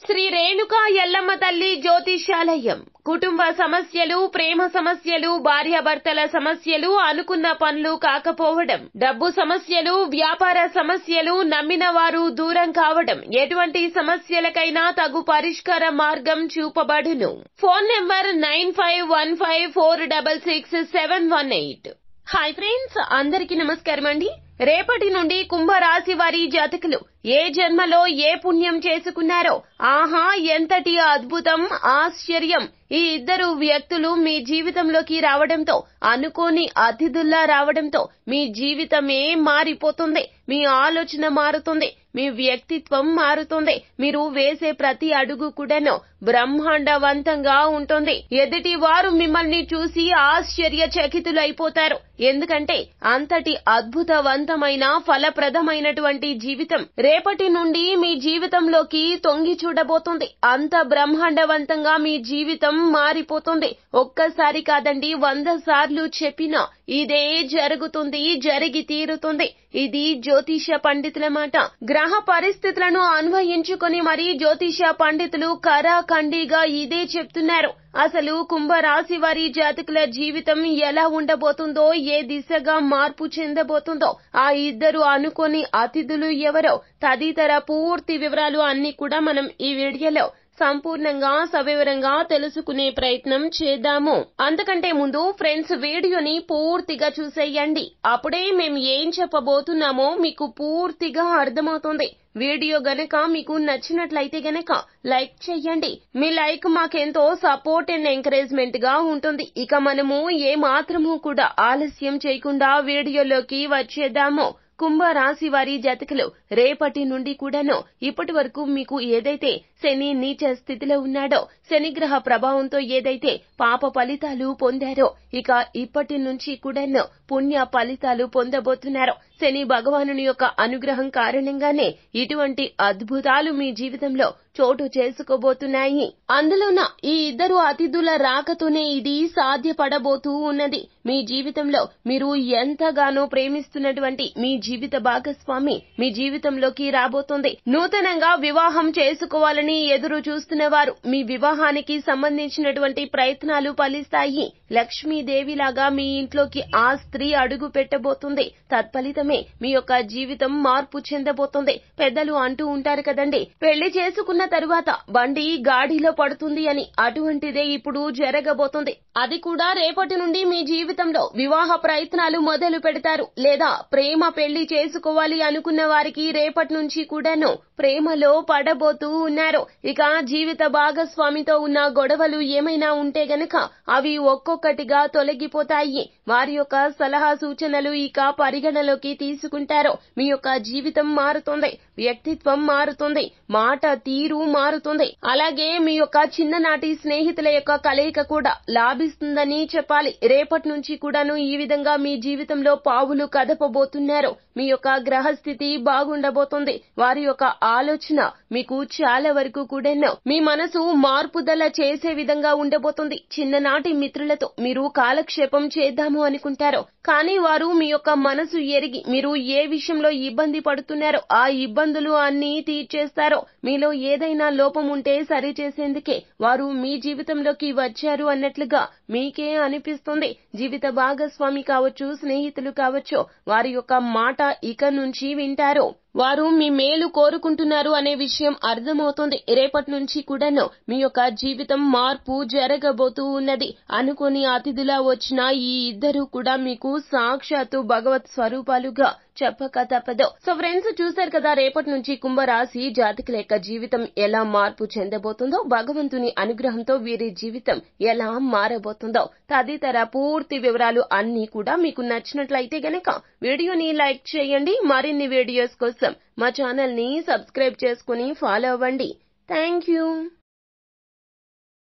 శ్రీ రేణుకా ఎల్లమ్మ తల్లి జ్యోతిష్యాలయం. కుటుంబ సమస్యలు, ప్రేమ సమస్యలు, భార్యాభర్తల సమస్యలు, అనుకున్న పనులు కాకపోవడం, డబ్బు సమస్యలు, వ్యాపార సమస్యలు, నమ్మిన వారు దూరం కావడం, ఎటువంటి సమస్యలకైనా తగు పరిష్కార మార్గం చూపబడును. Phone number 9515466718. హాయ్ ఫ్రెండ్స్, అందరికీ నమస్కారం అండి. రేపటి నుండి కుంభరాశి వారి జాతకులు ఏ జన్మలో ఏ పుణ్యం చేసుకున్నారో, ఆహా ఎంతటి అద్భుతం, ఆశ్చర్యం! ఈ ఇద్దరు వ్యక్తులు మీ జీవితంలోకి రావడంతో, అనుకోని అతిథుల్లా రావడంతో మీ జీవితమే మారిపోతుంది. మీ ఆలోచన మారుతుంది, మీ వ్యక్తిత్వం మారుతుంది. మీరు వేసే ప్రతి అడుగు కూడాను బ్రహ్మాండవంతంగా ఉంటుంది. ఎదుటి వారు మిమ్మల్ని చూసి ఆశ్చర్యచకితులైపోతారు. ఎందుకంటే అంతటి అద్భుతవంతమైన, ఫలప్రదమైనటువంటి జీవితం రేపటి నుండి మీ జీవితంలోకి తొంగి చూడబోతుంది. అంత బ్రహ్మాండవంతంగా మీ జీవితం మారిపోతుంది. ఒక్కసారి కాదండి, 100 సార్లు చెప్పినా ఇదే జరుగుతుంది, జరిగి తీరుతుంది. ఇది జ్యోతిష పండితుల మాట. గ్రహ పరిస్థితులను అన్వయించుకొని మరీ జ్యోతిష పండితులు కరాఖండిగా ఇదే చెప్తున్నారు. అసలు కుంభరాశి వారి జాతకుల జీవితం ఎలా ఉండబోతుందో, ఏ దిశగా మార్పు చెందబోతుందో, ఆ ఇద్దరు అనుకోని అతిథులు ఎవరో తదితర పూర్తి వివరాలు అన్ని కూడా మనం ఈ వీడియోలో సంపూర్ణంగా సవివరంగా తెలుసుకునే ప్రయత్నం చేద్దాము. అంతకంటే ముందు ఫ్రెండ్స్, వీడియోని పూర్తిగా చూసేయండి. అప్పుడే మేము ఏం చెప్పబోతున్నామో మీకు పూర్తిగా అర్థమవుతుంది. వీడియో గనక మీకు నచ్చినట్లయితే గనక లైక్ చేయండి. మీ లైక్ మాకెంతో సపోర్ట్ అండ్ ఎంకరేజ్మెంట్ గా ఉంటుంది. ఇక మనము ఏ మాత్రము కూడా ఆలస్యం చేయకుండా వీడియోలోకి వచ్చేద్దాము. కుంభరాశి వారి జాతకులు రేపటి నుండి కూడాను ఇప్పటి వరకు మీకు ఏదైతే శని నీచ స్థితిలో ఉన్నాడో, శనిగ్రహ ప్రభావంతో ఏదైతే పాప ఫలితాలు పొందారో, ఇక ఇప్పటి నుంచి కూడాను పుణ్య ఫలితాలు పొందబోతున్నారు. శని భగవానుని యొక్క అనుగ్రహం కారణంగానే ఇటువంటి అద్భుతాలు మీ జీవితంలో చోటు చేసుకోబోతున్నాయి. అందులోన ఈ ఇద్దరు అతిథుల రాకతోనే ఇది సాధ్యపడబోతూ ఉన్నది. మీ జీవితంలో మీరు ఎంతగానో ప్రేమిస్తున్నటువంటి మీ జీవిత భాగస్వామి మీ జీవితంలోకి రాబోతుంది. నూతనంగా వివాహం చేసుకోవాలని ఎదురు చూస్తున్న వారు మీ వివాహానికి సంబంధించినటువంటి ప్రయత్నాలు ఫలిస్తాయి. లక్ష్మీదేవిలాగా మీ ఇంట్లోకి ఆ స్త్రీ అడుగు పెట్టబోతుంది. తత్ఫలితమే మీ యొక్క జీవితం మార్పు చెందబోతుంది. పెద్దలు అంటూ ఉంటారు కదండి, పెళ్లి చేసుకున్న తరువాత బండి గాడిలో పడుతుంది అని. అటువంటిదే ఇప్పుడు జరగబోతుంది. అది కూడా రేపటి నుండి మీ జీవితంలో వివాహ ప్రయత్నాలు మొదలు పెడతారు. లేదా ప్రేమ పెళ్లి చేసుకోవాలి అనుకున్న వారికి రేపటి నుంచి కూడాను ప్రేమలో పడబోతూ ఉన్నారు. ఇక జీవిత భాగస్వామితో ఉన్న గొడవలు ఏమైనా ఉంటే గనక అవి ఒక్కొక్కటిగా తొలగిపోతాయి. వారి యొక్క సలహా సూచనలు ఇక పరిగణలోకి తీసుకుంటారు. మీ యొక్క జీవితం మారుతుంది, వ్యక్తిత్వం మారుతుంది, మాట తీరు మారుతుంది. అలాగే మీ యొక్క చిన్ననాటి స్నేహితుల యొక్క కలయిక కూడా లాభిస్తుందని చెప్పాలి. రేపటి నుంచి కూడాను ఈ విధంగా మీ జీవితంలో పావులు కదపబోతున్నారు. మీ యొక్క గ్రహస్థితి బాగుండబోతుంది. వారి యొక్క ఆలోచన మీకు చాలా వరకు కూడాను మీ మనసు మార్పుదల చేసే విధంగా ఉండబోతుంది. చిన్ననాటి మిత్రులతో మీరు కాలక్షేపం చేద్దాము అనుకుంటారు, కానీ వారు మీ యొక్క మనసు ఎరిగి మీరు ఏ విషయంలో ఇబ్బంది పడుతున్నారో ఆ ఇబ్బందులు అన్ని తీర్చేస్తారో. మీలో ఏదైనా లోపం ఉంటే సరిచేసేందుకే వారు మీ జీవితంలోకి వచ్చారు అన్నట్లుగా మీకే అనిపిస్తుంది. జీవిత భాగస్వామి కావచ్చు, స్నేహితులు కావచ్చు, వారి యొక్క మాట ఇక నుంచి వింటారు. వారు మీ మేలు కోరుకుంటున్నారు అనే విషయం అర్థమవుతుంది. రేపటి నుంచి కూడాను మీ యొక్క జీవితం మార్పు జరగబోతూ ఉన్నది. అనుకోని అతిథులా వచ్చిన ఈ ఇద్దరు కూడా మీకు సాక్షాత్తు భగవత్ స్వరూపాలుగా చెప్పక తప్పదు. సో ఫ్రెండ్స్, చూశారు కదా రేపటి నుంచి కుంభరాశి జాతకుల యొక్క జీవితం ఎలా మార్పు చెందబోతుందో, భగవంతుని అనుగ్రహంతో వీరి జీవితం ఎలా మారబోతుందో తదితర పూర్తి వివరాలు అన్ని కూడా మీకు నచ్చినట్లయితే గనక వీడియోని లైక్ చేయండి. మరిన్ని వీడియోస్ కోసం మా ఛానల్ ని సబ్స్క్రైబ్ చేసుకుని ఫాలో అవ్వండి. Thank you.